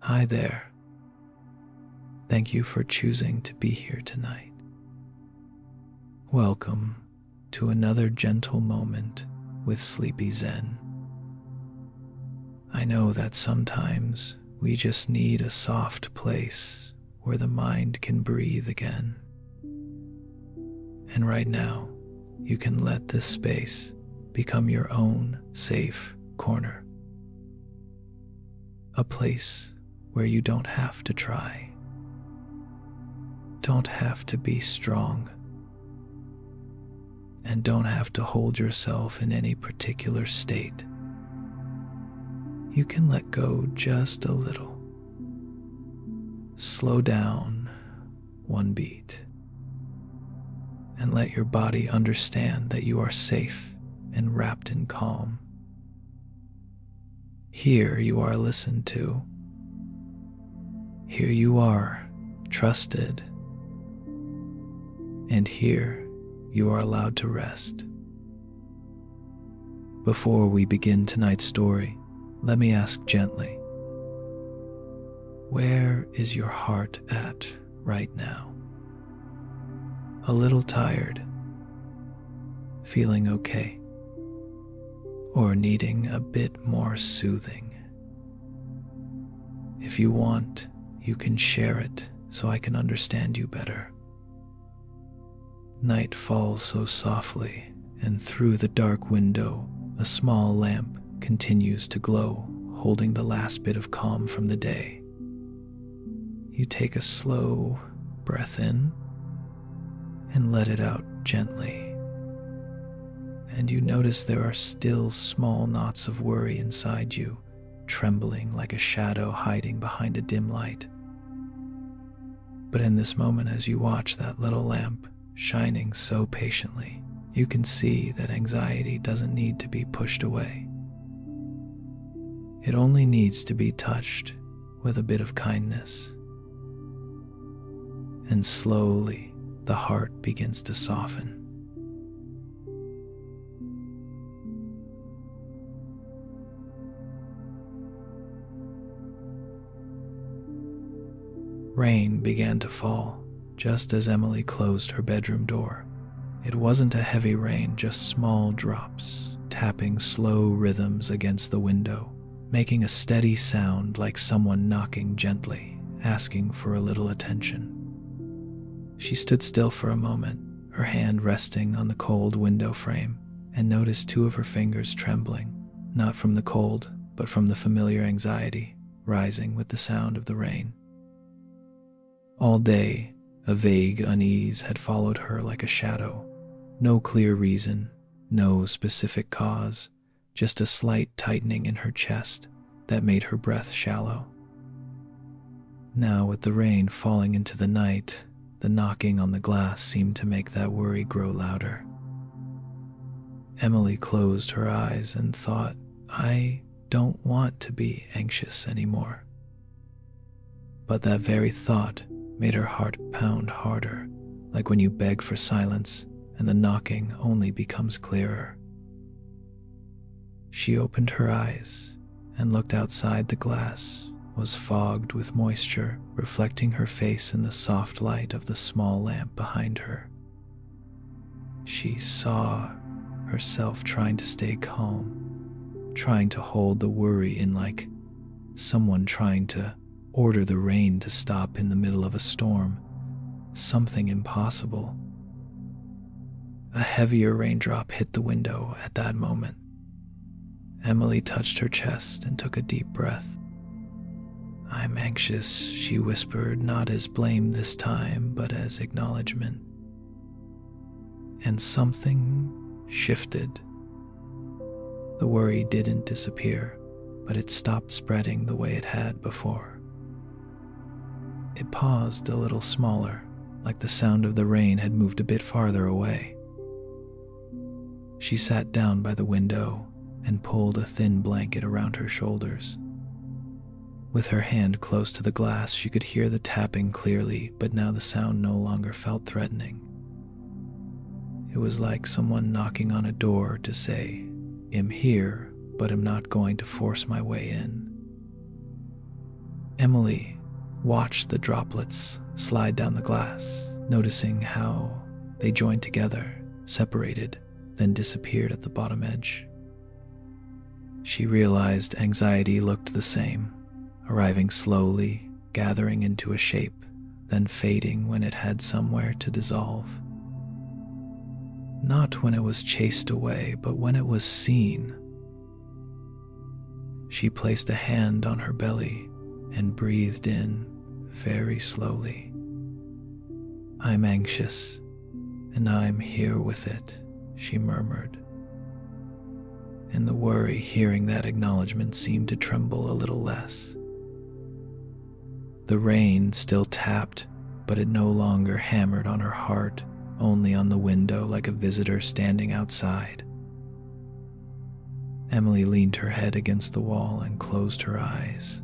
Hi there. Thank you for choosing to be here tonight. Welcome to another gentle moment with Sleepy Zen. I know that sometimes we just need a soft place where the mind can breathe again. And right now, you can let this space become your own safe corner. A place where you don't have to try, don't have to be strong, and don't have to hold yourself in any particular state. You can let go just a little. Slow down one beat and let your body understand that you are safe and wrapped in calm. Here you are listened to. Here you are trusted. And here you are allowed to rest. Before we begin tonight's story, let me ask gently, where is your heart at right now? A little tired? Feeling okay? Or needing a bit more soothing? If you want, you can share it so I can understand you better. Night falls so softly, and through the dark window, a small lamp continues to glow, holding the last bit of calm from the day. You take a slow breath in and let it out gently. And you notice there are still small knots of worry inside you, trembling like a shadow hiding behind a dim light. But in this moment, as you watch that little lamp shining so patiently, you can see that anxiety doesn't need to be pushed away. It only needs to be touched with a bit of kindness. And slowly, the heart begins to soften. Rain began to fall just as Emily closed her bedroom door. It wasn't a heavy rain, just small drops, tapping slow rhythms against the window, making a steady sound like someone knocking gently, asking for a little attention. She stood still for a moment, her hand resting on the cold window frame, and noticed two of her fingers trembling, not from the cold, but from the familiar anxiety rising with the sound of the rain. All day, a vague unease had followed her like a shadow. No clear reason, no specific cause, just a slight tightening in her chest that made her breath shallow. Now, with the rain falling into the night, the knocking on the glass seemed to make that worry grow louder. Emily closed her eyes and thought, I don't want to be anxious anymore. But that very thought made her heart pound harder, like when you beg for silence and the knocking only becomes clearer. She opened her eyes and looked outside. The glass was fogged with moisture, reflecting her face in the soft light of the small lamp behind her. She saw herself trying to stay calm, trying to hold the worry in like someone trying to order the rain to stop in the middle of a storm, something impossible. A heavier raindrop hit the window at that moment. Emily touched her chest and took a deep breath. I'm anxious, she whispered, not as blame this time, but as acknowledgement. And something shifted. The worry didn't disappear, but it stopped spreading the way it had before. It paused a little smaller, like the sound of the rain had moved a bit farther away. She sat down by the window and pulled a thin blanket around her shoulders. With her hand close to the glass, she could hear the tapping clearly, but now the sound no longer felt threatening. It was like someone knocking on a door to say, I'm here, but I'm not going to force my way in. Emily watched the droplets slide down the glass, noticing how they joined together, separated, then disappeared at the bottom edge. She realized anxiety looked the same, arriving slowly, gathering into a shape, then fading when it had somewhere to dissolve. Not when it was chased away, but when it was seen. She placed a hand on her belly and breathed in very slowly. "I'm anxious, and I'm here with it," she murmured. And the worry hearing that acknowledgement seemed to tremble a little less. The rain still tapped, but it no longer hammered on her heart, only on the window like a visitor standing outside. Emily leaned her head against the wall and closed her eyes.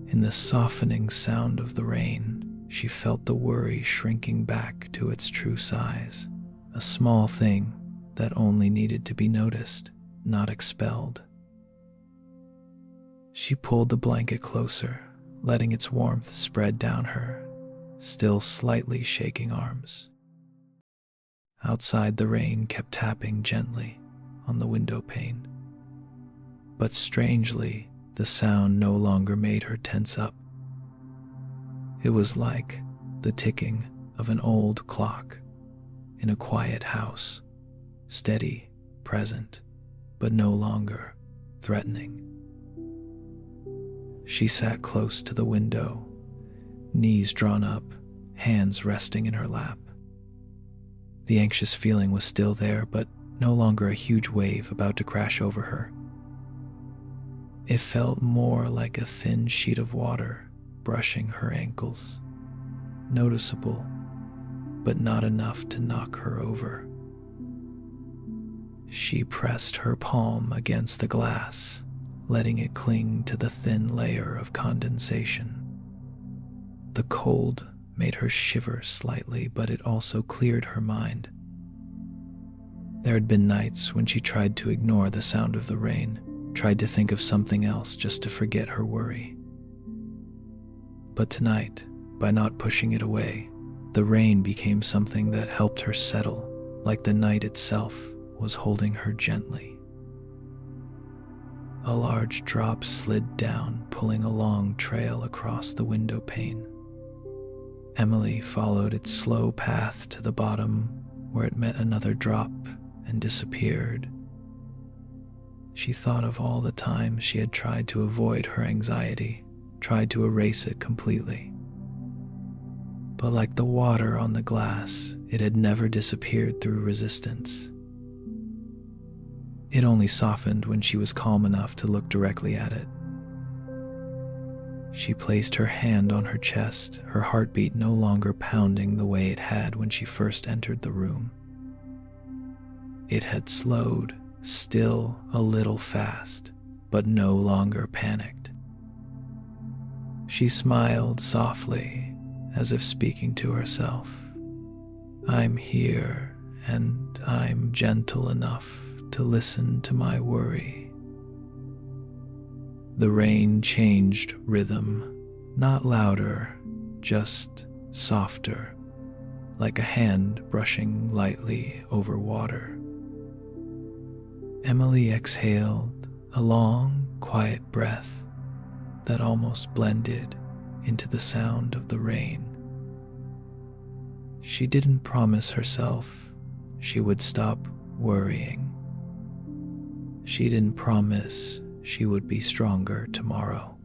In the softening sound of the rain, she felt the worry shrinking back to its true size, a small thing that only needed to be noticed, not expelled. She pulled the blanket closer, letting its warmth spread down her, still slightly shaking arms. Outside, the rain kept tapping gently on the window pane. But strangely, the sound no longer made her tense up. It was like the ticking of an old clock in a quiet house, steady, present, but no longer threatening. She sat close to the window, knees drawn up, hands resting in her lap. The anxious feeling was still there, but no longer a huge wave about to crash over her. It felt more like a thin sheet of water brushing her ankles, noticeable, but not enough to knock her over. She pressed her palm against the glass, letting it cling to the thin layer of condensation. The cold made her shiver slightly, but it also cleared her mind. There had been nights when she tried to ignore the sound of the rain, tried to think of something else just to forget her worry. But tonight, by not pushing it away, the rain became something that helped her settle, like the night itself was holding her gently. A large drop slid down, pulling a long trail across the window pane. Emily followed its slow path to the bottom, where it met another drop and disappeared. She thought of all the times she had tried to avoid her anxiety, tried to erase it completely. But like the water on the glass, it had never disappeared through resistance. It only softened when she was calm enough to look directly at it. She placed her hand on her chest, her heartbeat no longer pounding the way it had when she first entered the room. It had slowed, still a little fast, but no longer panicked. She smiled softly, as if speaking to herself. "I'm here, and I'm gentle enough to listen to my worry." The rain changed rhythm, not louder, just softer, like a hand brushing lightly over water. Emily exhaled a long, quiet breath that almost blended into the sound of the rain. She didn't promise herself she would stop worrying. She didn't promise she would be stronger tomorrow.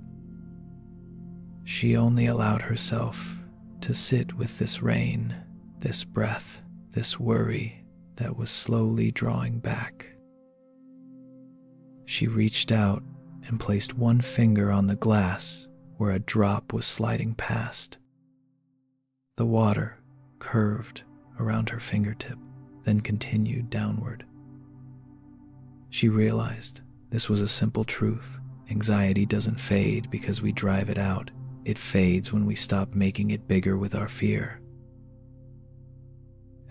She only allowed herself to sit with this rain, this breath, this worry that was slowly drawing back. She reached out and placed one finger on the glass where a drop was sliding past. The water curved around her fingertip, then continued downward. She realized this was a simple truth. Anxiety doesn't fade because we drive it out. It fades when we stop making it bigger with our fear.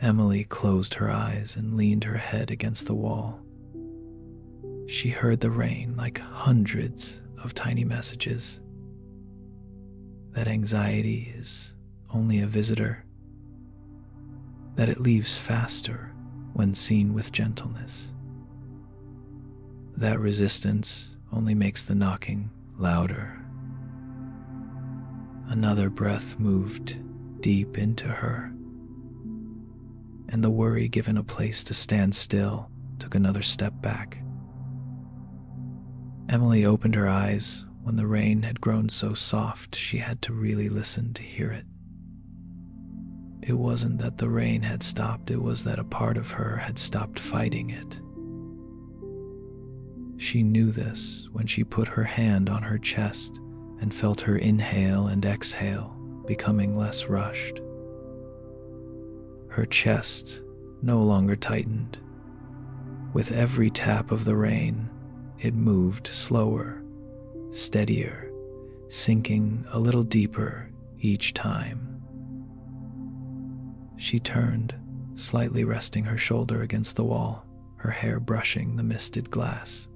Emily closed her eyes and leaned her head against the wall. She heard the rain like hundreds of tiny messages, that anxiety is only a visitor, that it leaves faster when seen with gentleness. That resistance only makes the knocking louder. Another breath moved deep into her, and the worry, given a place to stand still, took another step back. Emily opened her eyes when the rain had grown so soft she had to really listen to hear it. It wasn't that the rain had stopped, it was that a part of her had stopped fighting it. She knew this when she put her hand on her chest and felt her inhale and exhale becoming less rushed. Her chest no longer tightened. With every tap of the rain, it moved slower, steadier, sinking a little deeper each time. She turned, slightly resting her shoulder against the wall, her hair brushing the misted glass.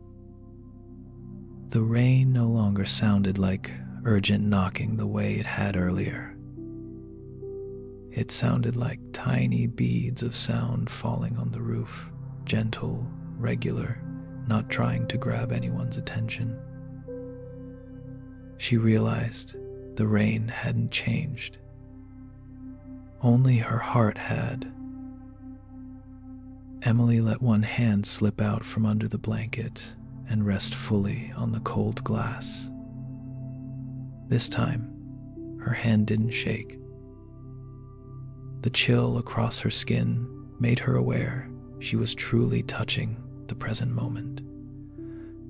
The rain no longer sounded like urgent knocking the way it had earlier. It sounded like tiny beads of sound falling on the roof, gentle, regular, not trying to grab anyone's attention. She realized the rain hadn't changed. Only her heart had. Emily let one hand slip out from under the blanket and rest fully on the cold glass. This time, her hand didn't shake. The chill across her skin made her aware she was truly touching the present moment,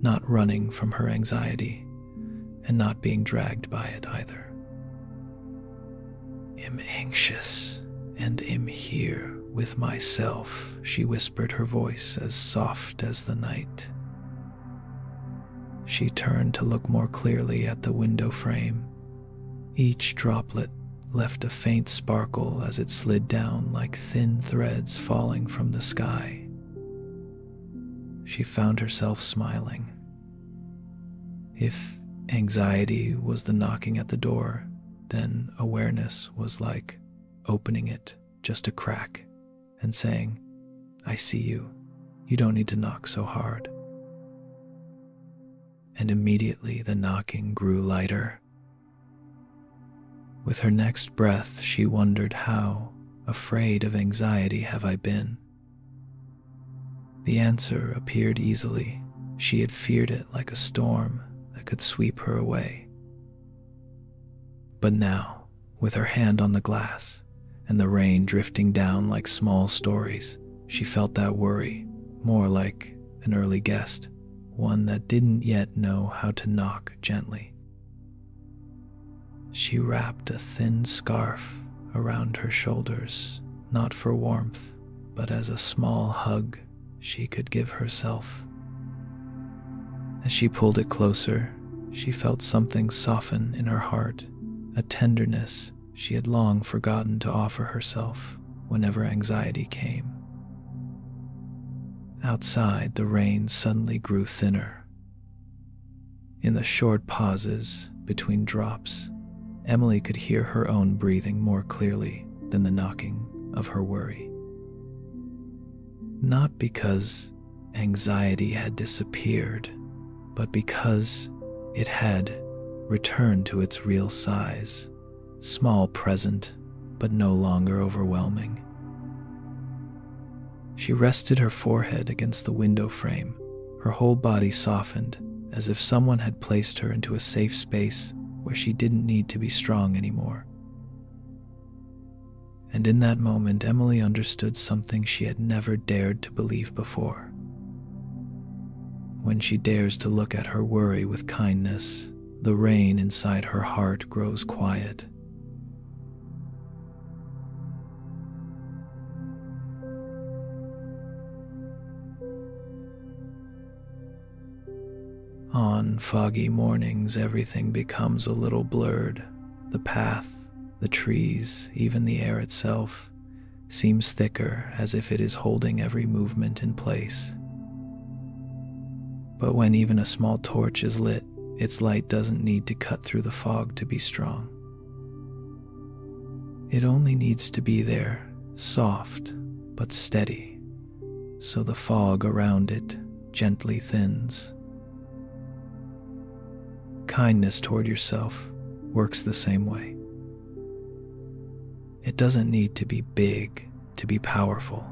not running from her anxiety and not being dragged by it either. "I'm anxious and am here with myself," she whispered, her voice as soft as the night. She turned to look more clearly at the window frame. Each droplet left a faint sparkle as it slid down like thin threads falling from the sky. She found herself smiling. If anxiety was the knocking at the door, then awareness was like opening it just a crack and saying, "I see you. You don't need to knock so hard." And immediately the knocking grew lighter. With her next breath, she wondered, how afraid of anxiety have I been? The answer appeared easily. She had feared it like a storm that could sweep her away. But now, with her hand on the glass and the rain drifting down like small stories, she felt that worry more like an early guest, one that didn't yet know how to knock gently. She wrapped a thin scarf around her shoulders, not for warmth, but as a small hug she could give herself. As she pulled it closer, she felt something soften in her heart, a tenderness she had long forgotten to offer herself whenever anxiety came. Outside, the rain suddenly grew thinner. In the short pauses between drops, Emily could hear her own breathing more clearly than the knocking of her worry. Not because anxiety had disappeared, but because it had returned to its real size, small present, but no longer overwhelming. She rested her forehead against the window frame, her whole body softened, as if someone had placed her into a safe space where she didn't need to be strong anymore. And in that moment, Emily understood something she had never dared to believe before. When she dares to look at her worry with kindness, the rain inside her heart grows quiet. On foggy mornings, everything becomes a little blurred. The path, the trees, even the air itself seems thicker, as if it is holding every movement in place. But when even a small torch is lit, its light doesn't need to cut through the fog to be strong. It only needs to be there, soft but steady, so the fog around it gently thins. Kindness toward yourself works the same way. It doesn't need to be big to be powerful.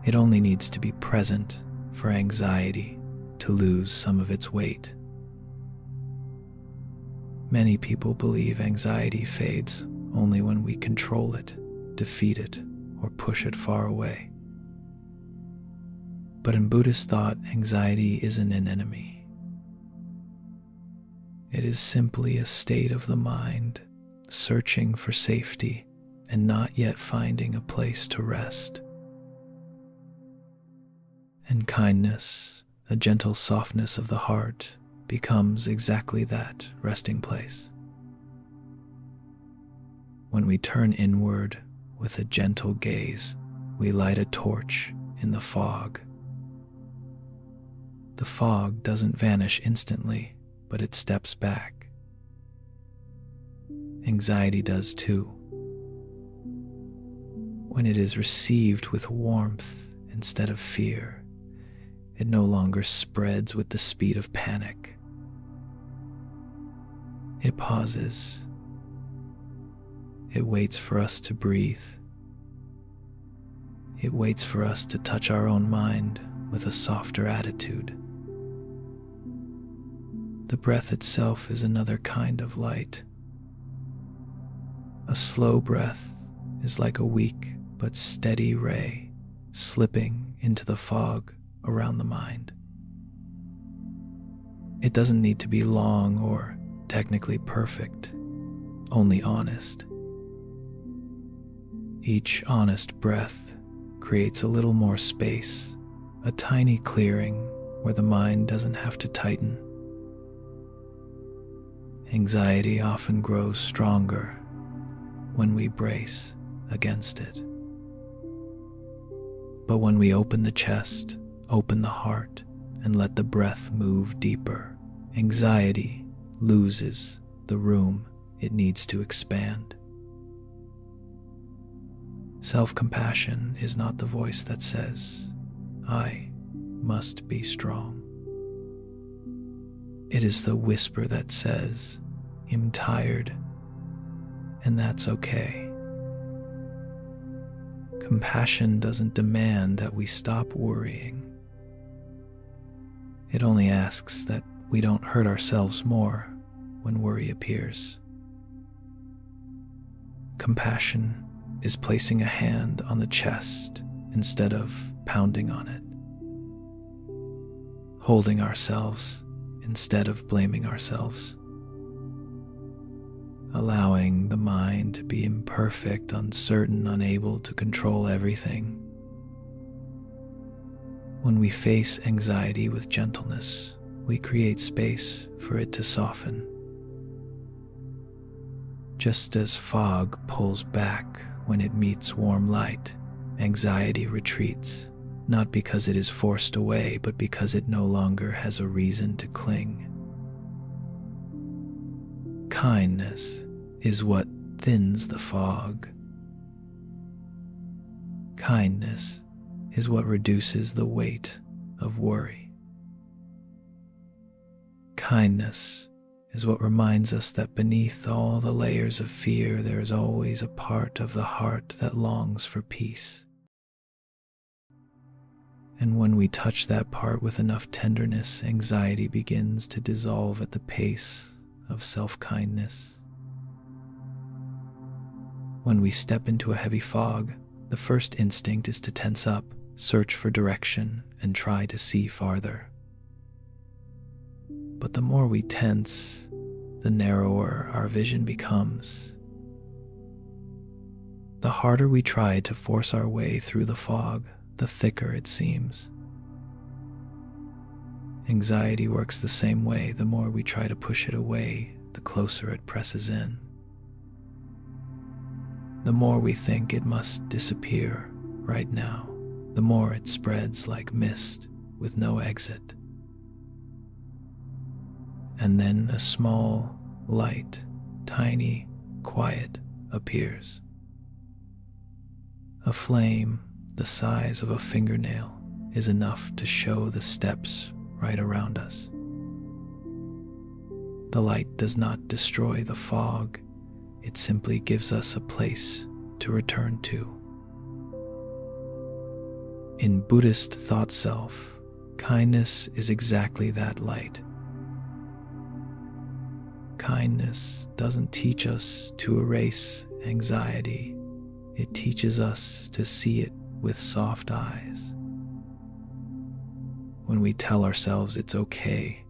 It only needs to be present for anxiety to lose some of its weight. Many people believe anxiety fades only when we control it, defeat it, or push it far away. But in Buddhist thought, anxiety isn't an enemy. It is simply a state of the mind, searching for safety and not yet finding a place to rest. And kindness, a gentle softness of the heart, becomes exactly that resting place. When we turn inward with a gentle gaze, we light a torch in the fog. The fog doesn't vanish instantly, but it steps back. Anxiety does too. When it is received with warmth instead of fear, it no longer spreads with the speed of panic. It pauses. It waits for us to breathe. It waits for us to touch our own mind with a softer attitude. The breath itself is another kind of light. A slow breath is like a weak but steady ray slipping into the fog around the mind. It doesn't need to be long or technically perfect, only honest. Each honest breath creates a little more space, a tiny clearing where the mind doesn't have to tighten. Anxiety often grows stronger when we brace against it. But when we open the chest, open the heart, and let the breath move deeper, anxiety loses the room it needs to expand. Self-compassion is not the voice that says, "I must be strong." It is the whisper that says, "I'm tired, and that's okay." Compassion doesn't demand that we stop worrying. It only asks that we don't hurt ourselves more when worry appears. Compassion is placing a hand on the chest instead of pounding on it, holding ourselves instead of blaming ourselves, allowing the mind to be imperfect, uncertain, unable to control everything. When we face anxiety with gentleness, we create space for it to soften. Just as fog pulls back when it meets warm light, anxiety retreats, not because it is forced away, but because it no longer has a reason to cling. Kindness is what thins the fog. Kindness is what reduces the weight of worry. Kindness is what reminds us that beneath all the layers of fear, there is always a part of the heart that longs for peace. And when we touch that part with enough tenderness, anxiety begins to dissolve at the pace of self-kindness. When we step into a heavy fog, the first instinct is to tense up, search for direction, and try to see farther. But the more we tense, the narrower our vision becomes. The harder we try to force our way through the fog, the thicker it seems. Anxiety works the same way. The more we try to push it away, the closer it presses in. The more we think it must disappear right now, the more it spreads like mist with no exit. And then a small, light, tiny, quiet appears. A flame the size of a fingernail is enough to show the steps right around us. The light does not destroy the fog, it simply gives us a place to return to. In Buddhist thought self, kindness is exactly that light. Kindness doesn't teach us to erase anxiety, it teaches us to see it with soft eyes. When we tell ourselves it's okay,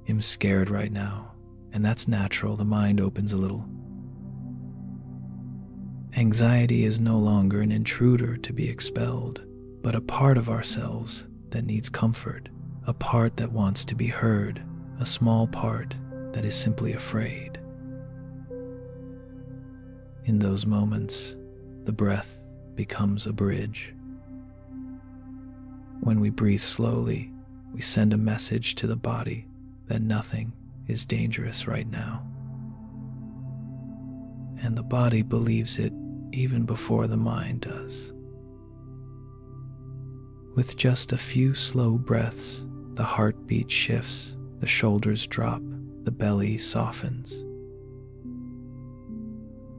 I'm scared right now, and that's natural, the mind opens a little. Anxiety is no longer an intruder to be expelled, but a part of ourselves that needs comfort, a part that wants to be heard, a small part that is simply afraid. In those moments, the breath becomes a bridge. When we breathe slowly, we send a message to the body that nothing is dangerous right now. And the body believes it even before the mind does. With just a few slow breaths, the heartbeat shifts, the shoulders drop, the belly softens.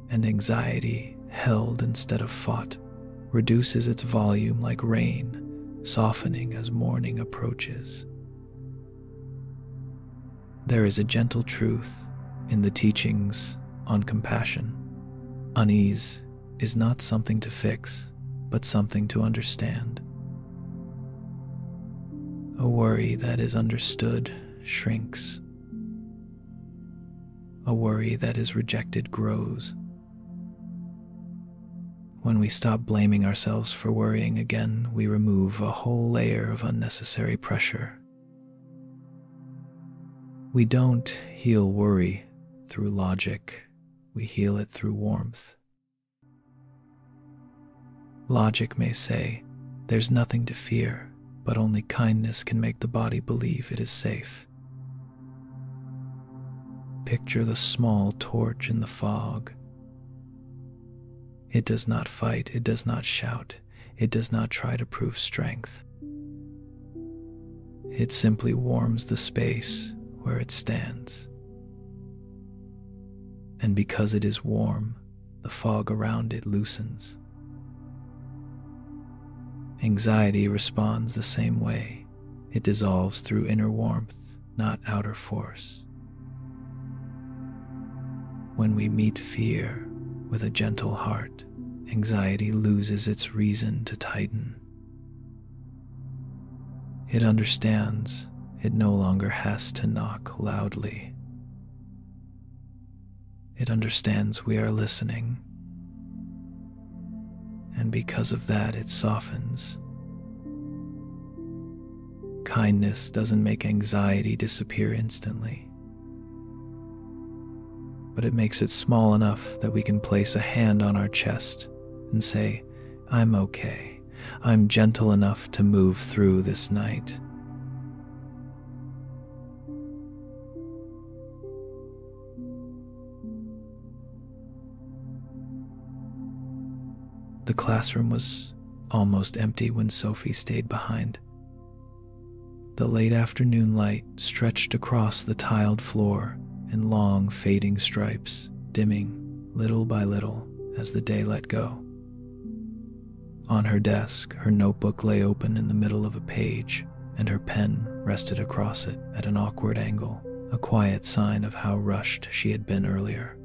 And anxiety, held instead of fought, reduces its volume like rain, softening as morning approaches. There is a gentle truth in the teachings on compassion. Unease is not something to fix, but something to understand. A worry that is understood shrinks. A worry that is rejected grows. When we stop blaming ourselves for worrying again, we remove a whole layer of unnecessary pressure. We don't heal worry through logic, we heal it through warmth. Logic may say, there's nothing to fear, but only kindness can make the body believe it is safe. Picture the small torch in the fog. It does not fight, it does not shout, it does not try to prove strength. It simply warms the space where it stands. And because it is warm, the fog around it loosens. Anxiety responds the same way. It dissolves through inner warmth, not outer force. When we meet fear with a gentle heart, anxiety loses its reason to tighten. It understands it no longer has to knock loudly. It understands we are listening, and because of that it softens. Kindness doesn't make anxiety disappear instantly, but it makes it small enough that we can place a hand on our chest and say, I'm okay. I'm gentle enough to move through this night. The classroom was almost empty when Sophie stayed behind. The late afternoon light stretched across the tiled floor in long fading stripes, dimming little by little as the day let go. On her desk, her notebook lay open in the middle of a page, and her pen rested across it at an awkward angle, a quiet sign of how rushed she had been earlier.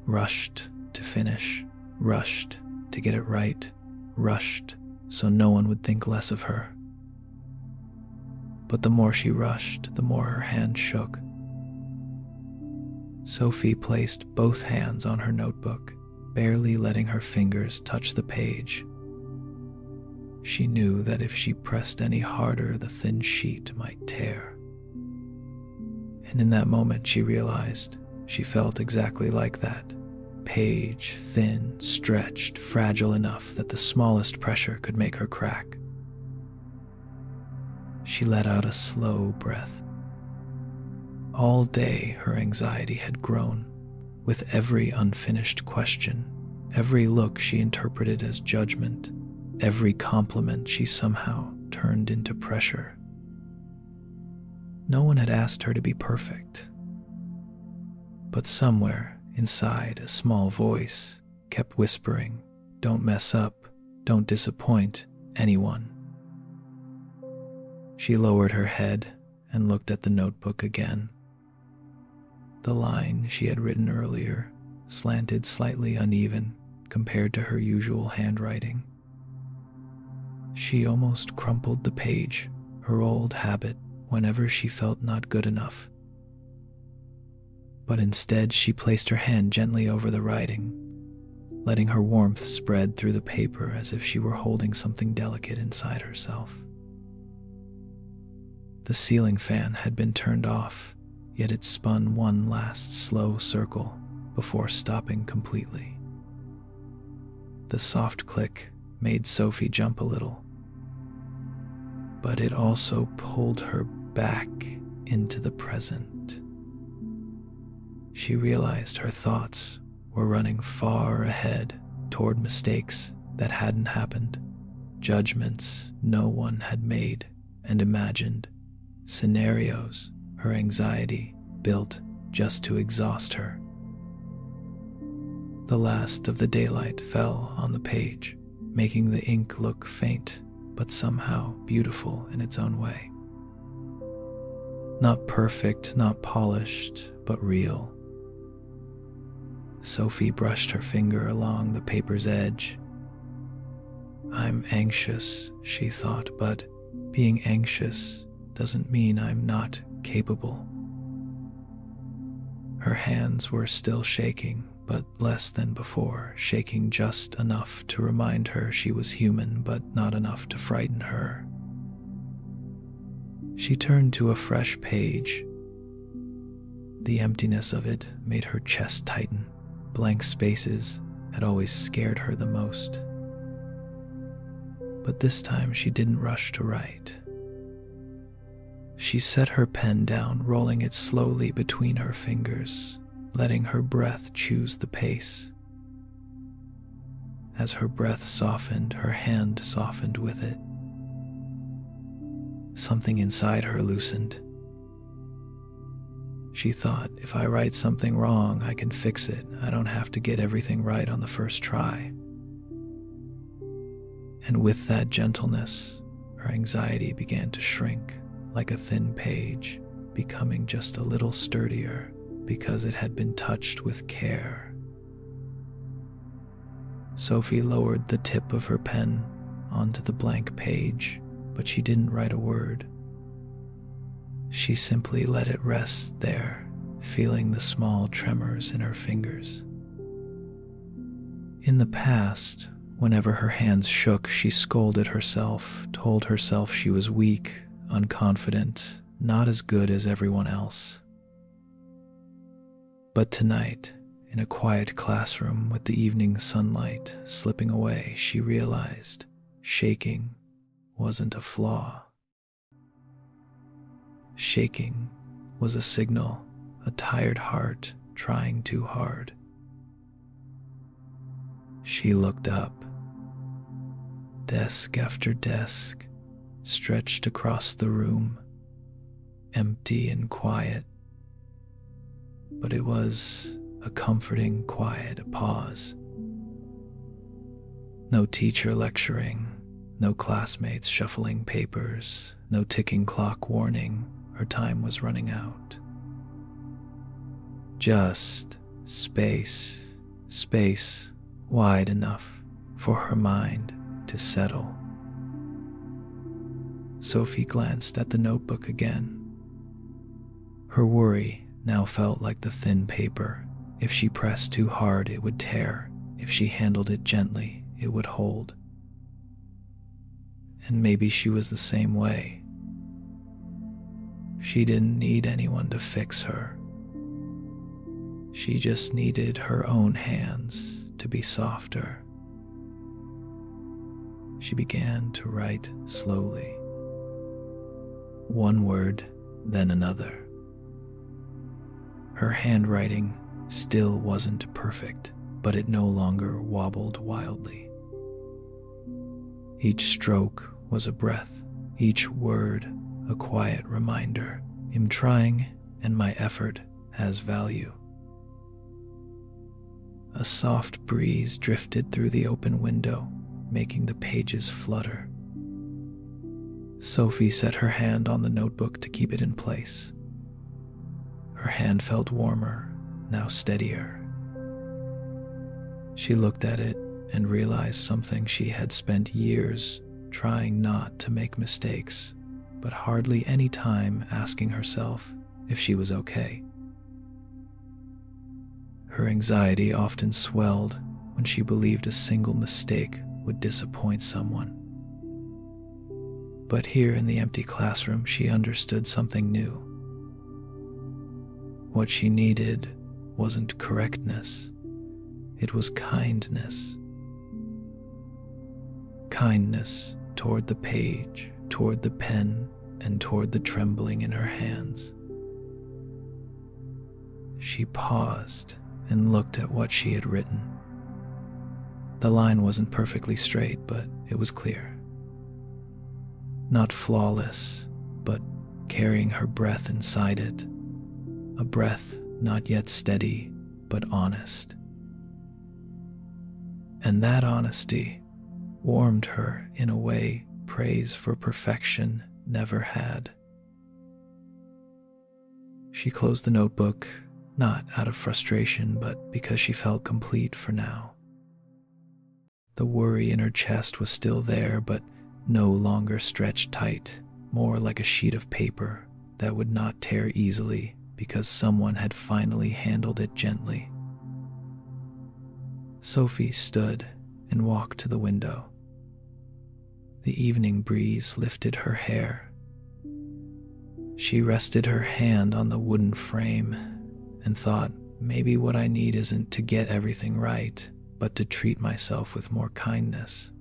Rushed to finish, rushed to get it right, rushed so no one would think less of her. But the more she rushed, the more her hand shook. Sophie placed both hands on her notebook, barely letting her fingers touch the page. She knew that if she pressed any harder, the thin sheet might tear. And in that moment, she realized she felt exactly like that. Page, thin, stretched, fragile enough that the smallest pressure could make her crack. She let out a slow breath. All day her anxiety had grown. With every unfinished question, Every look she interpreted as judgment, every compliment she somehow turned into pressure. No one had asked her to be perfect, but somewhere inside a small voice kept whispering, "Don't mess up, don't disappoint anyone." She lowered her head and looked at the notebook again. The line she had written earlier slanted slightly uneven compared to her usual handwriting. She almost crumpled the page, her old habit whenever she felt not good enough. But instead she placed her hand gently over the writing, letting her warmth spread through the paper as if she were holding something delicate inside herself. The ceiling fan had been turned off, yet it spun one last slow circle before stopping completely. The soft click made Sophie jump a little, but it also pulled her back into the present. She realized her thoughts were running far ahead toward mistakes that hadn't happened, judgments no one had made and imagined, scenarios her anxiety built just to exhaust her. The last of the daylight fell on the page, making the ink look faint, but somehow beautiful in its own way. Not perfect, not polished, but real. Sophie brushed her finger along the paper's edge. "I'm anxious," she thought, "but being anxious doesn't mean I'm not capable." Her hands were still shaking, but less than before, shaking just enough to remind her she was human, but not enough to frighten her. She turned to a fresh page. The emptiness of it made her chest tighten. Blank spaces had always scared her the most. But this time she didn't rush to write. She set her pen down, rolling it slowly between her fingers, letting her breath choose the pace. As her breath softened, her hand softened with it. Something inside her loosened. She thought, if I write something wrong, I can fix it. I don't have to get everything right on the first try. And with that gentleness, her anxiety began to shrink like a thin page, becoming just a little sturdier because it had been touched with care. Sophie lowered the tip of her pen onto the blank page, but she didn't write a word. She simply let it rest there, feeling the small tremors in her fingers. In the past, whenever her hands shook, she scolded herself, told herself she was weak, unconfident, not as good as everyone else. But tonight, in a quiet classroom with the evening sunlight slipping away, she realized shaking wasn't a flaw. Shaking was a signal, a tired heart trying too hard. She looked up. Desk after desk stretched across the room, empty and quiet. But it was a comforting quiet, a pause. No teacher lecturing, no classmates shuffling papers, no ticking clock warning her time was running out. Just space, space wide enough for her mind to settle. Sophie glanced at the notebook again. Her worry now felt like the thin paper. If she pressed too hard, it would tear. If she handled it gently, it would hold. And maybe she was the same way. She didn't need anyone to fix her. She just needed her own hands to be softer. She began to write slowly. One word, then another. Her handwriting still wasn't perfect, but it no longer wobbled wildly. Each stroke was a breath, each word a quiet reminder. I'm trying, and my effort has value. A soft breeze drifted through the open window, making the pages flutter. Sophie set her hand on the notebook to keep it in place. Her hand felt warmer, now steadier. She looked at it and realized something she had spent years trying not to make mistakes, but hardly any time asking herself if she was okay. Her anxiety often swelled when she believed a single mistake would disappoint someone. But here in the empty classroom, she understood something new. What she needed wasn't correctness, it was kindness. Kindness toward the page, toward the pen, and toward the trembling in her hands. She paused and looked at what she had written. The line wasn't perfectly straight, but it was clear. Not flawless, but carrying her breath inside it. A breath not yet steady, but honest. And that honesty warmed her in a way praise for perfection never had. She closed the notebook, not out of frustration, but because she felt complete for now. The worry in her chest was still there, but no longer stretched tight, more like a sheet of paper that would not tear easily because someone had finally handled it gently. Sophie stood and walked to the window. The evening breeze lifted her hair. She rested her hand on the wooden frame and thought, maybe what I need isn't to get everything right, but to treat myself with more kindness.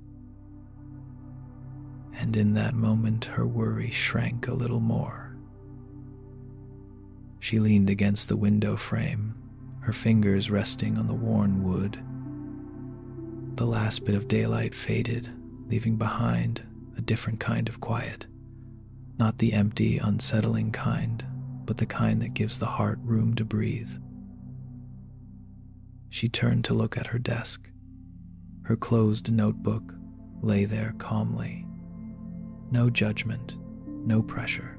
And in that moment, her worry shrank a little more. She leaned against the window frame, her fingers resting on the worn wood. The last bit of daylight faded, leaving behind a different kind of quiet. Not the empty, unsettling kind, but the kind that gives the heart room to breathe. She turned to look at her desk. Her closed notebook lay there calmly. No judgment, no pressure.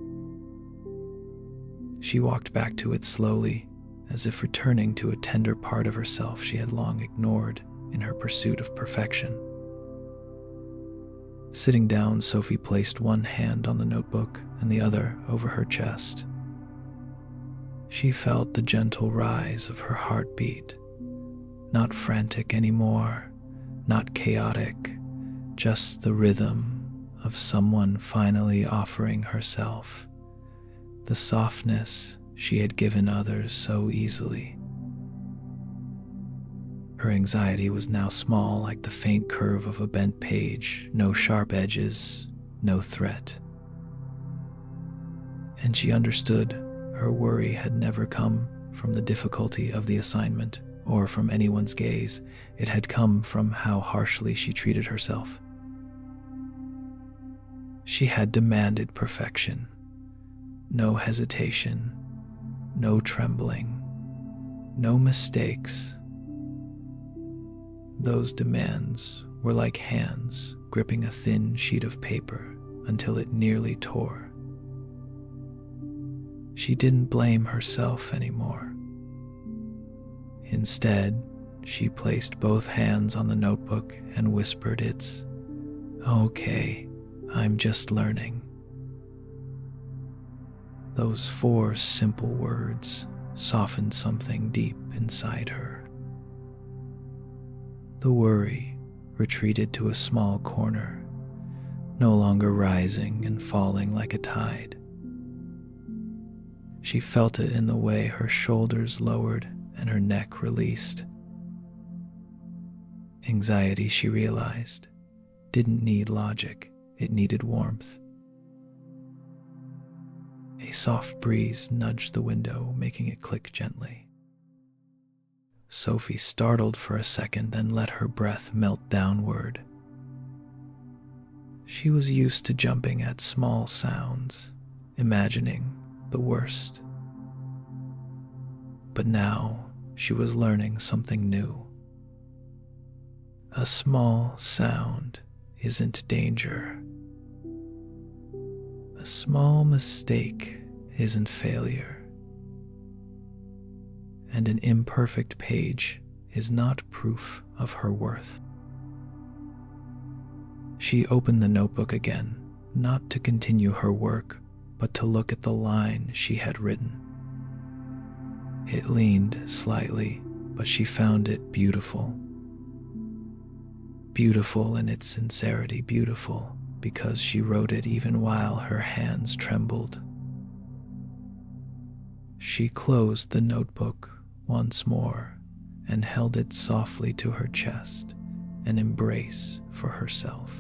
She walked back to it slowly, as if returning to a tender part of herself she had long ignored in her pursuit of perfection. Sitting down, Sophie placed one hand on the notebook and the other over her chest. She felt the gentle rise of her heartbeat, not frantic anymore, not chaotic, just the rhythm of someone finally offering herself, the softness she had given others so easily. Her anxiety was now small, like the faint curve of a bent page, no sharp edges, no threat. And she understood her worry had never come from the difficulty of the assignment or from anyone's gaze. It had come from how harshly she treated herself. She had demanded perfection, no hesitation, no trembling, no mistakes. Those demands were like hands gripping a thin sheet of paper until it nearly tore. She didn't blame herself anymore. Instead, she placed both hands on the notebook and whispered, "It's okay, I'm just learning." Those 4 simple words softened something deep inside her. The worry retreated to a small corner, no longer rising and falling like a tide. She felt it in the way her shoulders lowered and her neck released. Anxiety, she realized, didn't need logic, it needed warmth. A soft breeze nudged the window, making it click gently. Sophie startled for a second, then let her breath melt downward. She was used to jumping at small sounds, imagining the worst. But now she was learning something new. A small sound isn't danger. A small mistake isn't failure. And an imperfect page is not proof of her worth. She opened the notebook again, not to continue her work, but to look at the line she had written. It leaned slightly, but she found it beautiful. Beautiful in its sincerity, beautiful because she wrote it even while her hands trembled. She closed the notebook once more and held it softly to her chest, an embrace for herself.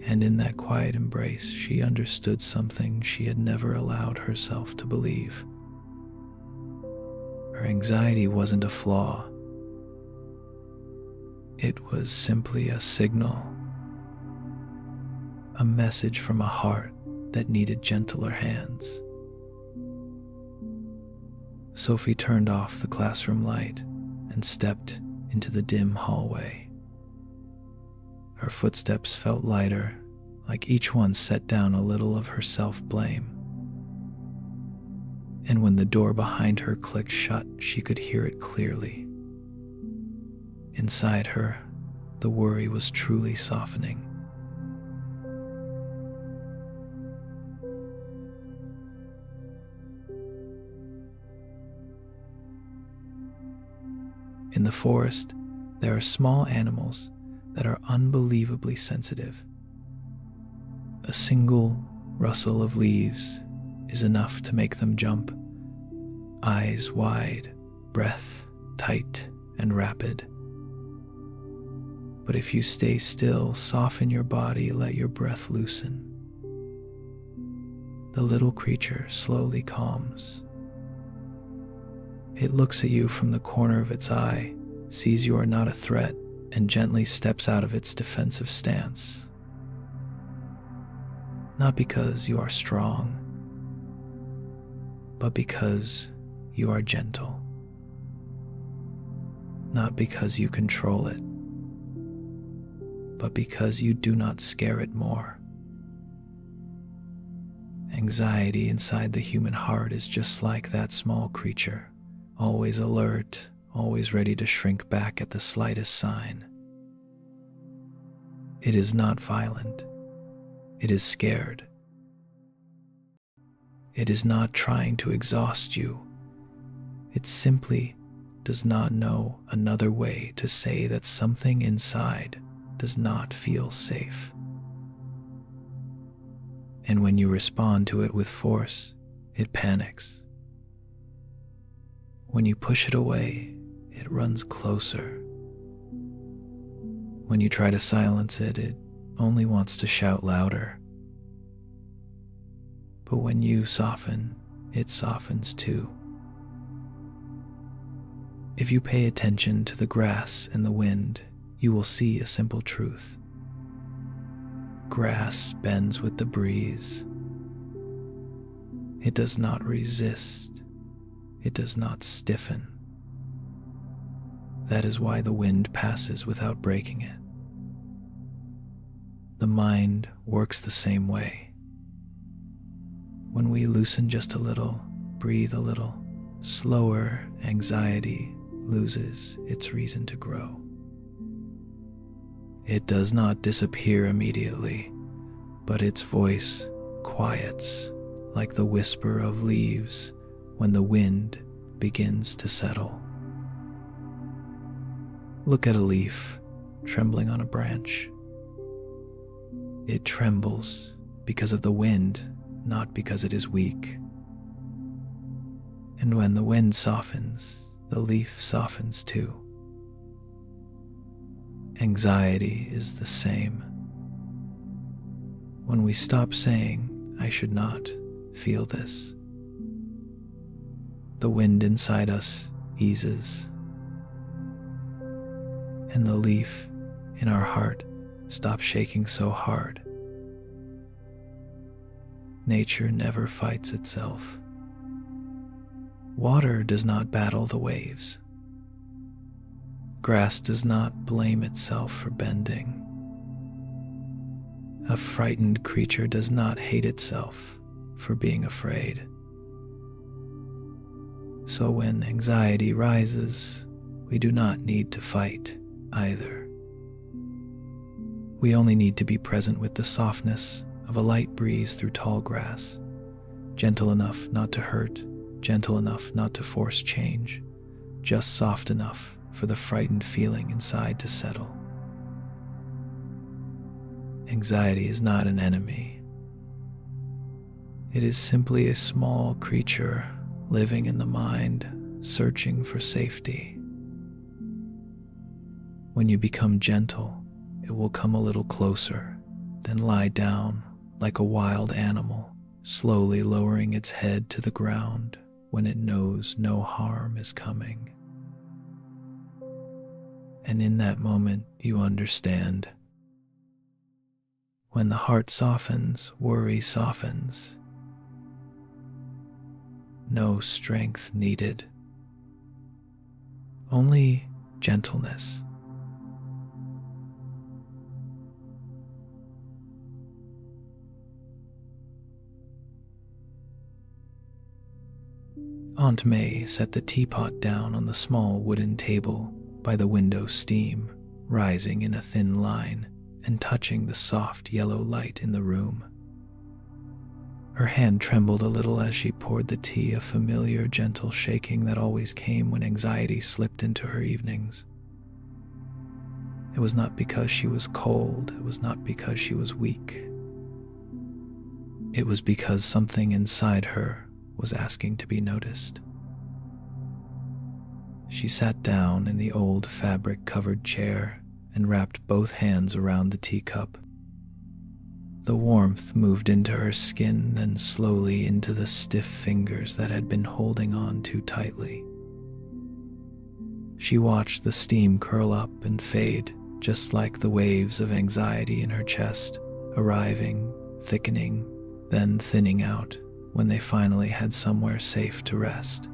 And in that quiet embrace, she understood something she had never allowed herself to believe. Her anxiety wasn't a flaw. It was simply a signal, a message from a heart that needed gentler hands. Sophie turned off the classroom light and stepped into the dim hallway. Her footsteps felt lighter, like each one set down a little of her self-blame. And when the door behind her clicked shut, she could hear it clearly. Inside her, the worry was truly softening. In the forest, there are small animals that are unbelievably sensitive. A single rustle of leaves is enough to make them jump, eyes wide, breath tight and rapid. But if you stay still, soften your body, let your breath loosen, the little creature slowly calms. It looks at you from the corner of its eye, sees you are not a threat, and gently steps out of its defensive stance. Not because you are strong, but because you are gentle. Not because you control it, but because you do not scare it more. Anxiety inside the human heart is just like that small creature, always alert, always ready to shrink back at the slightest sign. It is not violent. It is scared. It is not trying to exhaust you. It simply does not know another way to say that something inside does not feel safe. And when you respond to it with force, it panics. When you push it away, it runs closer. When you try to silence it, it only wants to shout louder. But when you soften, it softens too. If you pay attention to the grass and the wind, you will see a simple truth. Grass bends with the breeze. It does not resist. It does not stiffen. That is why the wind passes without breaking it. The mind works the same way. When we loosen just a little, breathe a little, slower, anxiety loses its reason to grow. It does not disappear immediately, but its voice quiets like the whisper of leaves when the wind begins to settle. Look at a leaf trembling on a branch. It trembles because of the wind, not because it is weak. And when the wind softens, the leaf softens too. Anxiety is the same. When we stop saying, "I should not feel this," the wind inside us eases, and the leaf in our heart stops shaking so hard. Nature never fights itself. Water does not battle the waves. Grass does not blame itself for bending. A frightened creature does not hate itself for being afraid. So when anxiety rises, we do not need to fight either. We only need to be present with the softness of a light breeze through tall grass, gentle enough not to hurt, gentle enough not to force change, just soft enough for the frightened feeling inside to settle. Anxiety is not an enemy. It is simply a small creature living in the mind, searching for safety. When you become gentle, it will come a little closer, then lie down like a wild animal, slowly lowering its head to the ground when it knows no harm is coming. And in that moment, you understand. When the heart softens, worry softens. No strength needed, only gentleness. Aunt May set the teapot down on the small wooden table by the window, steam rising in a thin line and touching the soft yellow light in the room. Her hand trembled a little as she poured the tea, a familiar, gentle shaking that always came when anxiety slipped into her evenings. It was not because she was cold, it was not because she was weak. It was because something inside her was asking to be noticed. She sat down in the old fabric-covered chair and wrapped both hands around the teacup. The warmth moved into her skin, then slowly into the stiff fingers that had been holding on too tightly. She watched the steam curl up and fade, just like the waves of anxiety in her chest, arriving, thickening, then thinning out when they finally had somewhere safe to rest.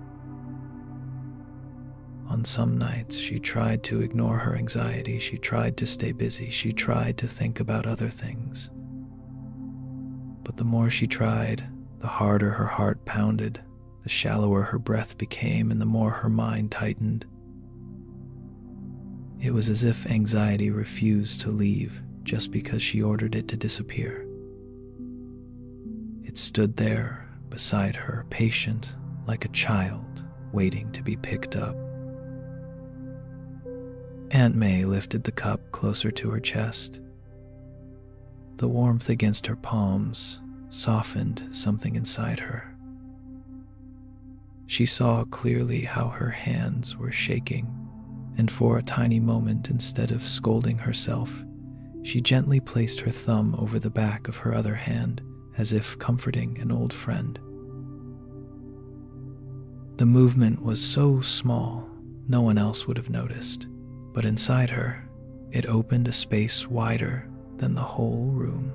On some nights, she tried to ignore her anxiety, she tried to stay busy, she tried to think about other things. But the more she tried, the harder her heart pounded, the shallower her breath became, and the more her mind tightened. It was as if anxiety refused to leave just because she ordered it to disappear. It stood there beside her, patient like a child, waiting to be picked up. Aunt May lifted the cup closer to her chest. The warmth against her palms softened something inside her. She saw clearly how her hands were shaking, and for a tiny moment, instead of scolding herself, she gently placed her thumb over the back of her other hand, as if comforting an old friend. The movement was so small, no one else would have noticed, but inside her, it opened a space wider than the whole room.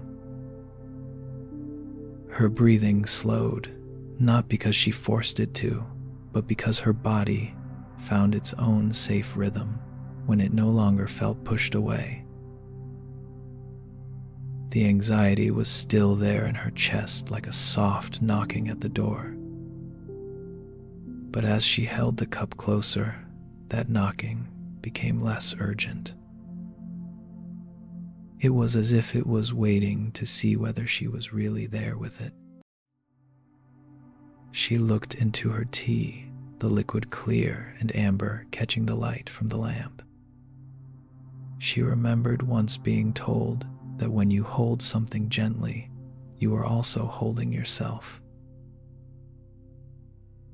Her breathing slowed, not because she forced it to, but because her body found its own safe rhythm when it no longer felt pushed away. The anxiety was still there in her chest, like a soft knocking at the door. But as she held the cup closer, that knocking became less urgent. It was as if it was waiting to see whether she was really there with it. She looked into her tea, the liquid clear and amber catching the light from the lamp. She remembered once being told that when you hold something gently, you are also holding yourself.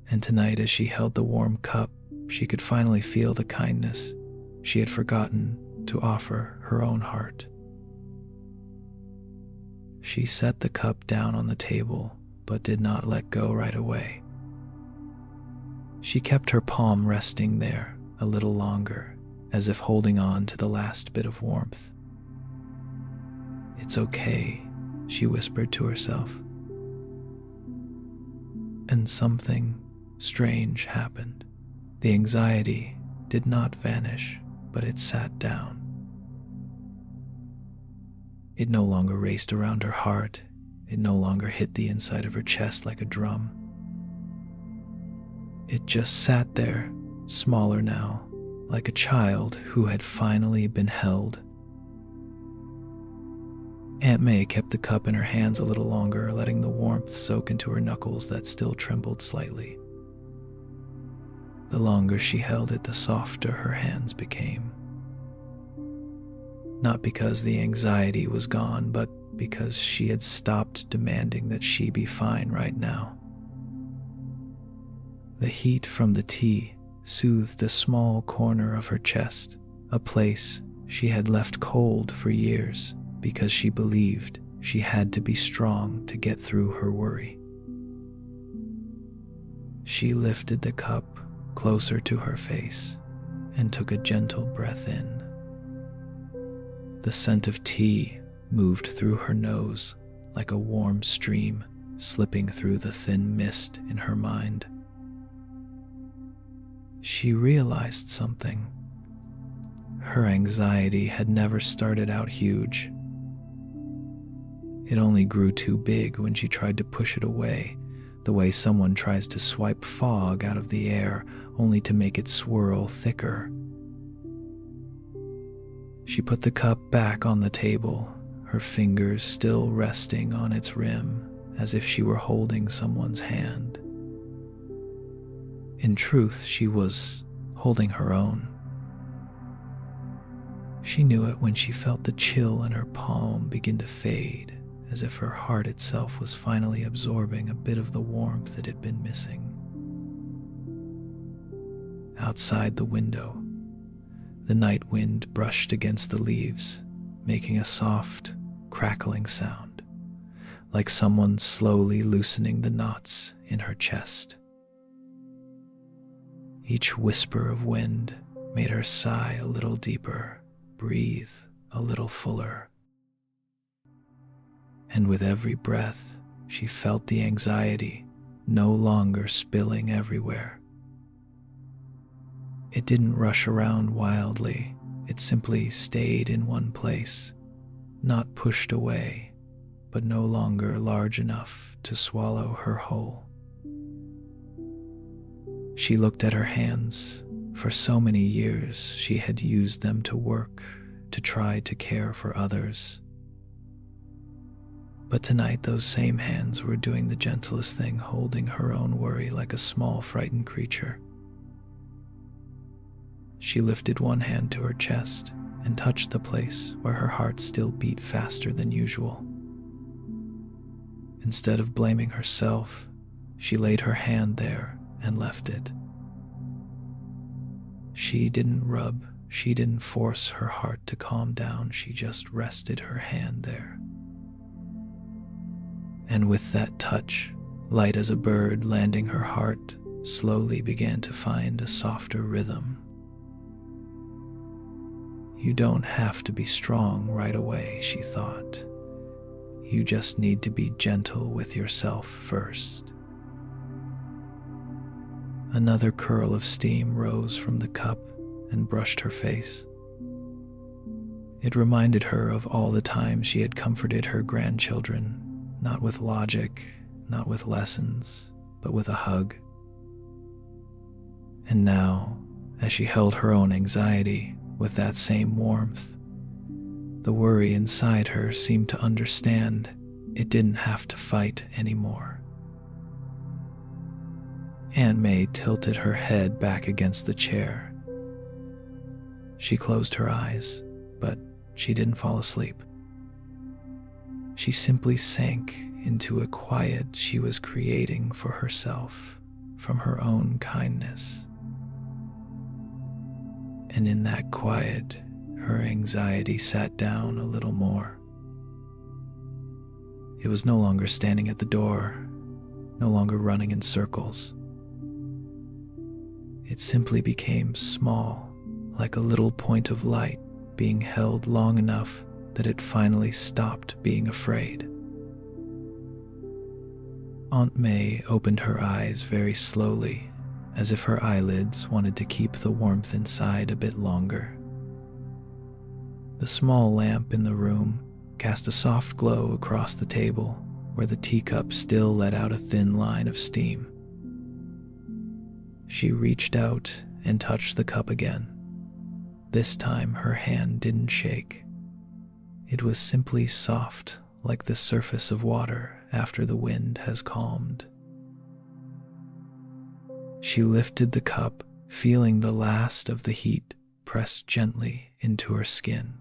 And tonight, as she held the warm cup, she could finally feel the kindness she had forgotten to offer her own heart. She set the cup down on the table, but did not let go right away. She kept her palm resting there a little longer, as if holding on to the last bit of warmth. "It's okay," she whispered to herself. And something strange happened. The anxiety did not vanish, but it sat down. It no longer raced around her heart. It no longer hit the inside of her chest like a drum. It just sat there, smaller now, like a child who had finally been held. Aunt May kept the cup in her hands a little longer, letting the warmth soak into her knuckles that still trembled slightly. The longer she held it, the softer her hands became. Not because the anxiety was gone, but because she had stopped demanding that she be fine right now. The heat from the tea soothed a small corner of her chest, a place she had left cold for years because she believed she had to be strong to get through her worry. She lifted the cup closer to her face and took a gentle breath in. The scent of tea moved through her nose like a warm stream slipping through the thin mist in her mind. She realized something. Her anxiety had never started out huge. It only grew too big when she tried to push it away, the way someone tries to swipe fog out of the air only to make it swirl thicker. She put the cup back on the table, her fingers still resting on its rim as if she were holding someone's hand. In truth, she was holding her own. She knew it when she felt the chill in her palm begin to fade, as if her heart itself was finally absorbing a bit of the warmth it had been missing. Outside the window, the night wind brushed against the leaves, making a soft, crackling sound, like someone slowly loosening the knots in her chest. Each whisper of wind made her sigh a little deeper, breathe a little fuller. And with every breath, she felt the anxiety no longer spilling everywhere. It didn't rush around wildly, it simply stayed in one place, not pushed away, but no longer large enough to swallow her whole. She looked at her hands. For so many years, she had used them to work, to try to care for others. But tonight, those same hands were doing the gentlest thing, holding her own worry like a small, frightened creature. She lifted one hand to her chest and touched the place where her heart still beat faster than usual. Instead of blaming herself, she laid her hand there and left it. She didn't rub, she didn't force her heart to calm down, she just rested her hand there. And with that touch, light as a bird landing her heart, slowly began to find a softer rhythm. You don't have to be strong right away, she thought. You just need to be gentle with yourself first. Another curl of steam rose from the cup and brushed her face. It reminded her of all the times she had comforted her grandchildren, not with logic, not with lessons, but with a hug. And now, as she held her own anxiety with that same warmth, the worry inside her seemed to understand it didn't have to fight anymore. Aunt May tilted her head back against the chair. She closed her eyes, but she didn't fall asleep. She simply sank into a quiet she was creating for herself from her own kindness. And in that quiet, her anxiety sat down a little more. It was no longer standing at the door, no longer running in circles. It simply became small, like a little point of light being held long enough that it finally stopped being afraid. Aunt May opened her eyes very slowly, as if her eyelids wanted to keep the warmth inside a bit longer. The small lamp in the room cast a soft glow across the table, where the teacup still let out a thin line of steam. She reached out and touched the cup again. This time her hand didn't shake. It was simply soft, like the surface of water after the wind has calmed. She lifted the cup, feeling the last of the heat press gently into her skin.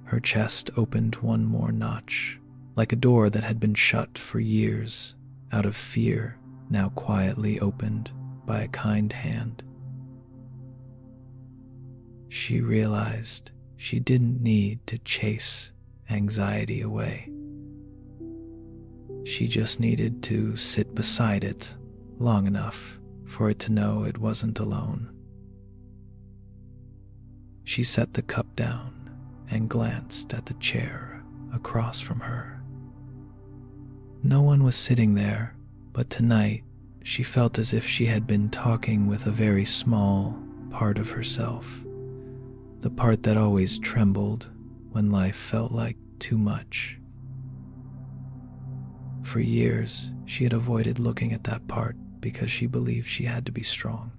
Her chest opened one more notch, like a door that had been shut for years, out of fear, now quietly opened by a kind hand. She realized she didn't need to chase anxiety away. She just needed to sit beside it long enough for it to know it wasn't alone. She set the cup down and glanced at the chair across from her. No one was sitting there, but tonight she felt as if she had been talking with a very small part of herself, the part that always trembled when life felt like too much. For years, she had avoided looking at that part because she believed she had to be strong.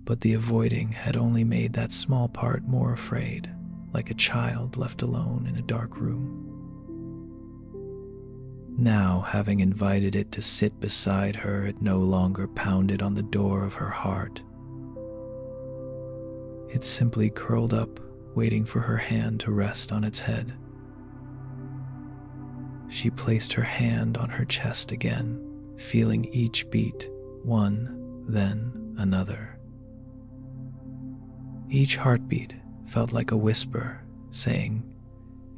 But the avoiding had only made that small part more afraid, like a child left alone in a dark room. Now, having invited it to sit beside her, it no longer pounded on the door of her heart. It simply curled up, waiting for her hand to rest on its head. She placed her hand on her chest again, feeling each beat, one, then another. Each heartbeat felt like a whisper, saying,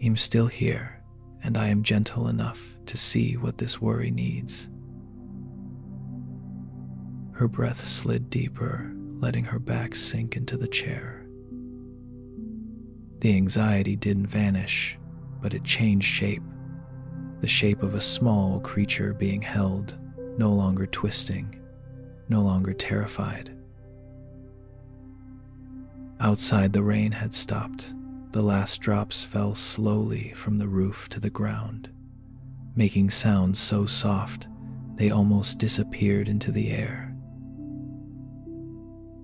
"I'm still here, and I am gentle enough to see what this worry needs." Her breath slid deeper, letting her back sink into the chair. The anxiety didn't vanish, but it changed shape. The shape of a small creature being held, no longer twisting, no longer terrified. Outside, the rain had stopped. The last drops fell slowly from the roof to the ground, making sounds so soft they almost disappeared into the air.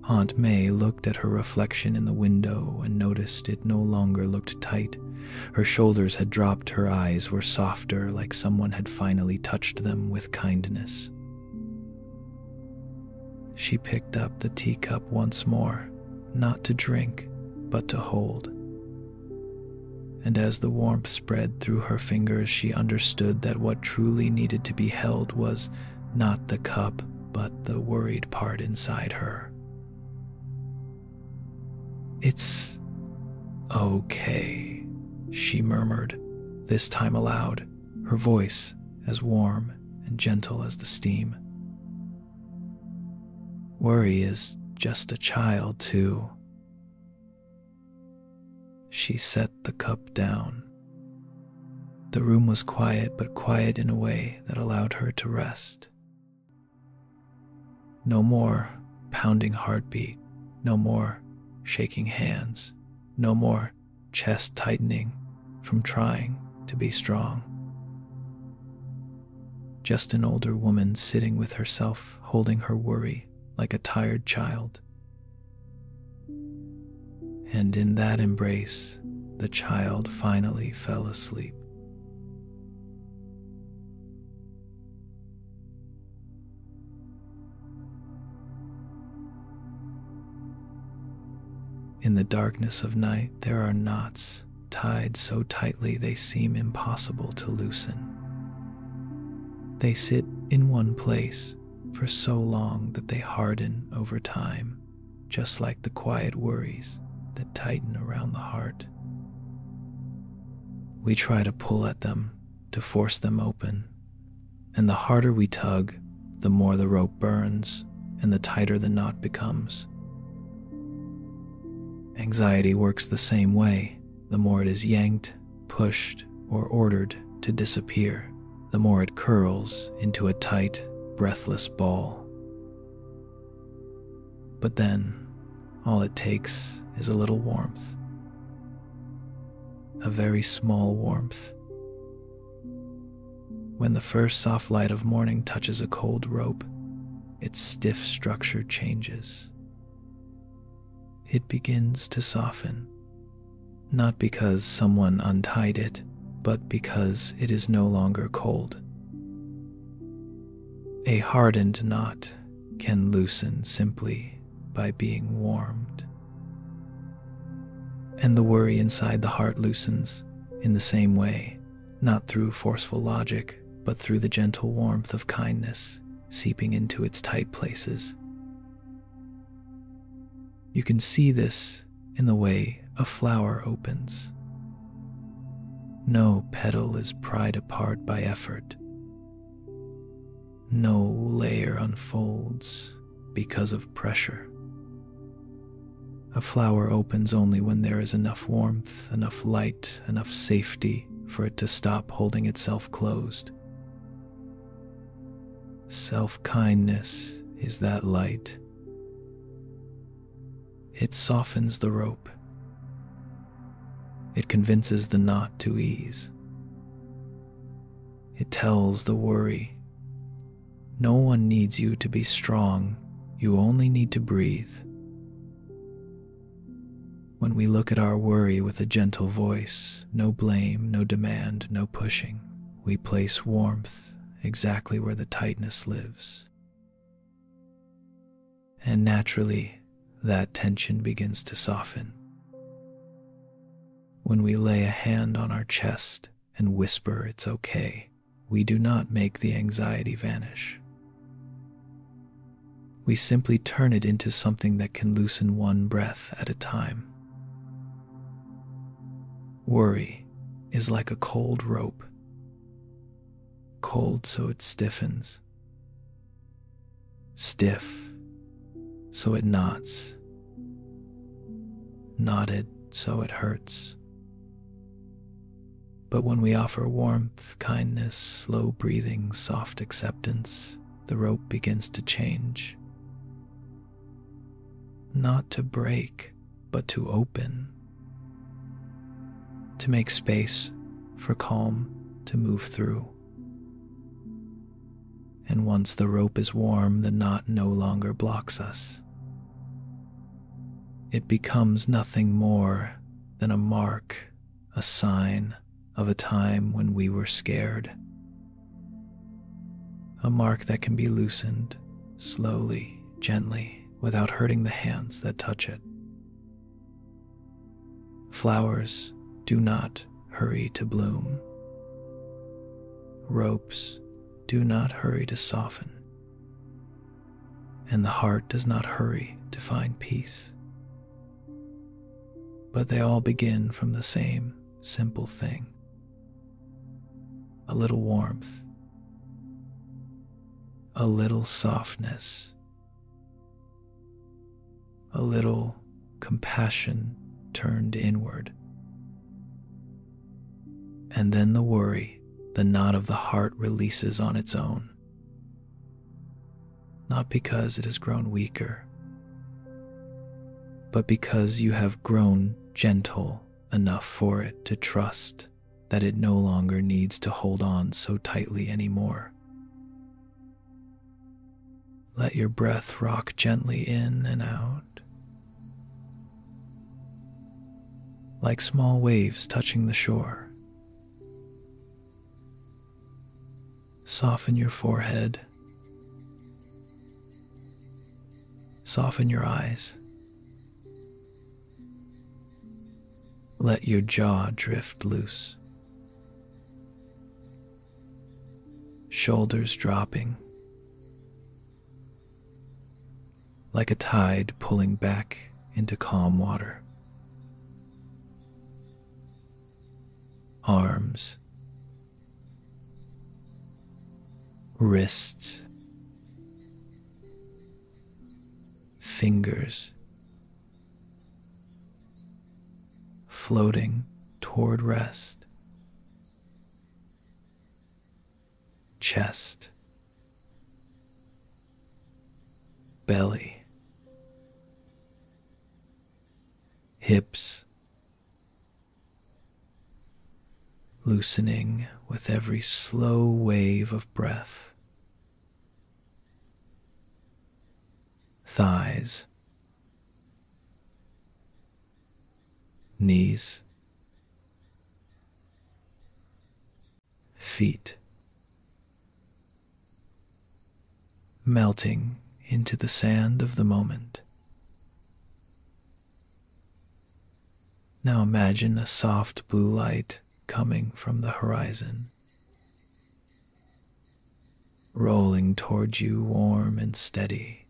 Aunt May looked at her reflection in the window and noticed it no longer looked tight. Her shoulders had dropped, her eyes were softer, like someone had finally touched them with kindness. She picked up the teacup once more, not to drink, but to hold. And as the warmth spread through her fingers, she understood that what truly needed to be held was not the cup, but the worried part inside her. "It's okay," she murmured, this time aloud, her voice as warm and gentle as the steam. "Worry is just a child, too." She set the cup down. The room was quiet, but quiet in a way that allowed her to rest. No more pounding heartbeat, no more shaking hands, no more chest tightening from trying to be strong. Just an older woman sitting with herself, holding her worry like a tired child. And in that embrace, the child finally fell asleep. In the darkness of night, there are knots tied so tightly they seem impossible to loosen. They sit in one place for so long that they harden over time, just like the quiet worries that tighten around the heart. We try to pull at them, to force them open, and the harder we tug, the more the rope burns, and the tighter the knot becomes. Anxiety works the same way. The more it is yanked, pushed, or ordered to disappear, the more it curls into a tight, breathless ball. But then, all it takes is a little warmth. A very small warmth. When the first soft light of morning touches a cold rope, its stiff structure changes. It begins to soften, not because someone untied it, but because it is no longer cold. A hardened knot can loosen simply by being warmed. And the worry inside the heart loosens in the same way, not through forceful logic, but through the gentle warmth of kindness seeping into its tight places. You can see this in the way a flower opens. No petal is pried apart by effort. No layer unfolds because of pressure. A flower opens only when there is enough warmth, enough light, enough safety for it to stop holding itself closed. Self-kindness is that light. It softens the rope. It convinces the knot to ease. It tells the worry, no one needs you to be strong, you only need to breathe. When we look at our worry with a gentle voice, no blame, no demand, no pushing, we place warmth exactly where the tightness lives. And naturally, that tension begins to soften. When we lay a hand on our chest and whisper it's okay, we do not make the anxiety vanish. We simply turn it into something that can loosen one breath at a time. Worry is like a cold rope. Cold so it stiffens. Stiff so it knots. Knotted so it hurts. But when we offer warmth, kindness, slow breathing, soft acceptance, the rope begins to change. Not to break, but to open. To make space for calm to move through. And once the rope is warm, the knot no longer blocks us. It becomes nothing more than a mark, a sign of a time when we were scared. A mark that can be loosened slowly, gently, without hurting the hands that touch it. Flowers do not hurry to bloom. Ropes do not hurry to soften. And the heart does not hurry to find peace. But they all begin from the same simple thing. A little warmth. A little softness. A little compassion turned inward. And then the worry, the knot of the heart releases on its own. Not because it has grown weaker, but because you have grown gentle enough for it to trust that it no longer needs to hold on so tightly anymore. Let your breath rock gently in and out, like small waves touching the shore. Soften your forehead. Soften your eyes. Let your jaw drift loose. Shoulders dropping, like a tide pulling back into calm water. Arms, wrists, fingers floating toward rest, chest, belly, hips, loosening with every slow wave of breath, thighs, knees, feet, melting into the sand of the moment. Now imagine a soft blue light coming from the horizon, rolling toward you warm and steady.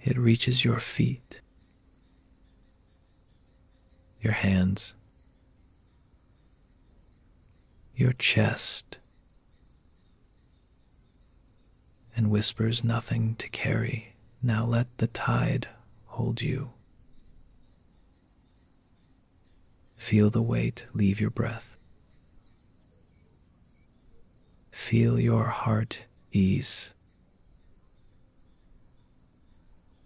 It reaches your feet, your hands, your chest, and whispers nothing to carry. Now let the tide hold you. Feel the weight leave your breath. Feel your heart ease,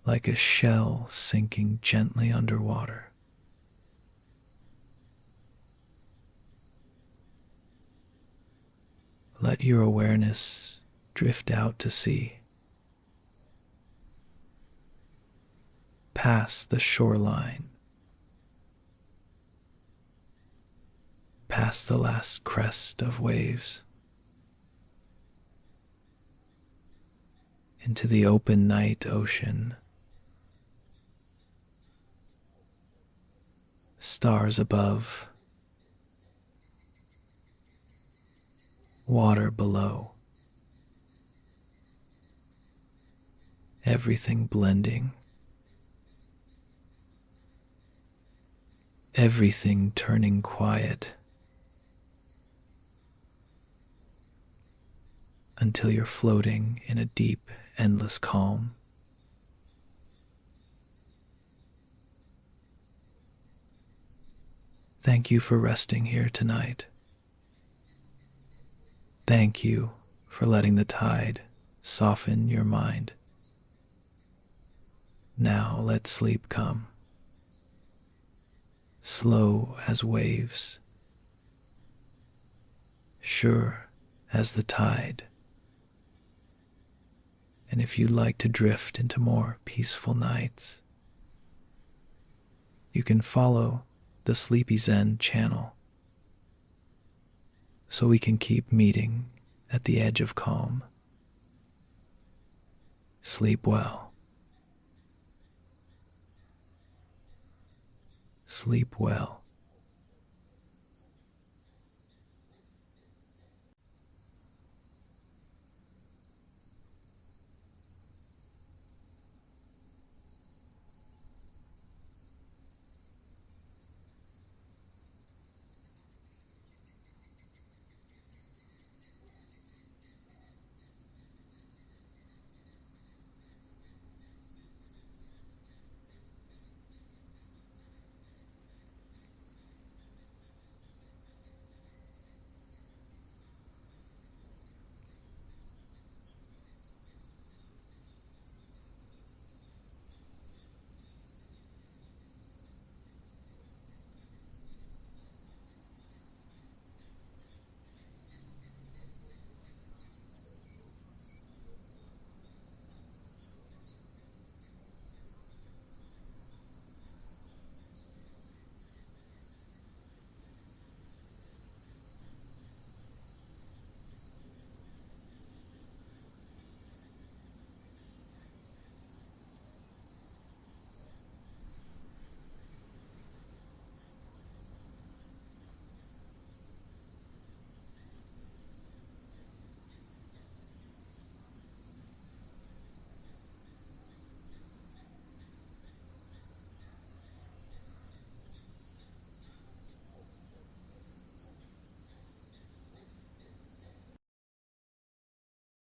like a shell sinking gently underwater. Let your awareness drift out to sea, past the shoreline, past the last crest of waves, into the open night ocean. Stars above, water below, everything blending, everything turning quiet, until you're floating in a deep, endless calm. Thank you for resting here tonight. Thank you for letting the tide soften your mind. Now let sleep come, slow as waves, sure as the tide. And if you'd like to drift into more peaceful nights, you can follow the Sleepy Zen channel so we can keep meeting at the edge of calm. Sleep well. Sleep well.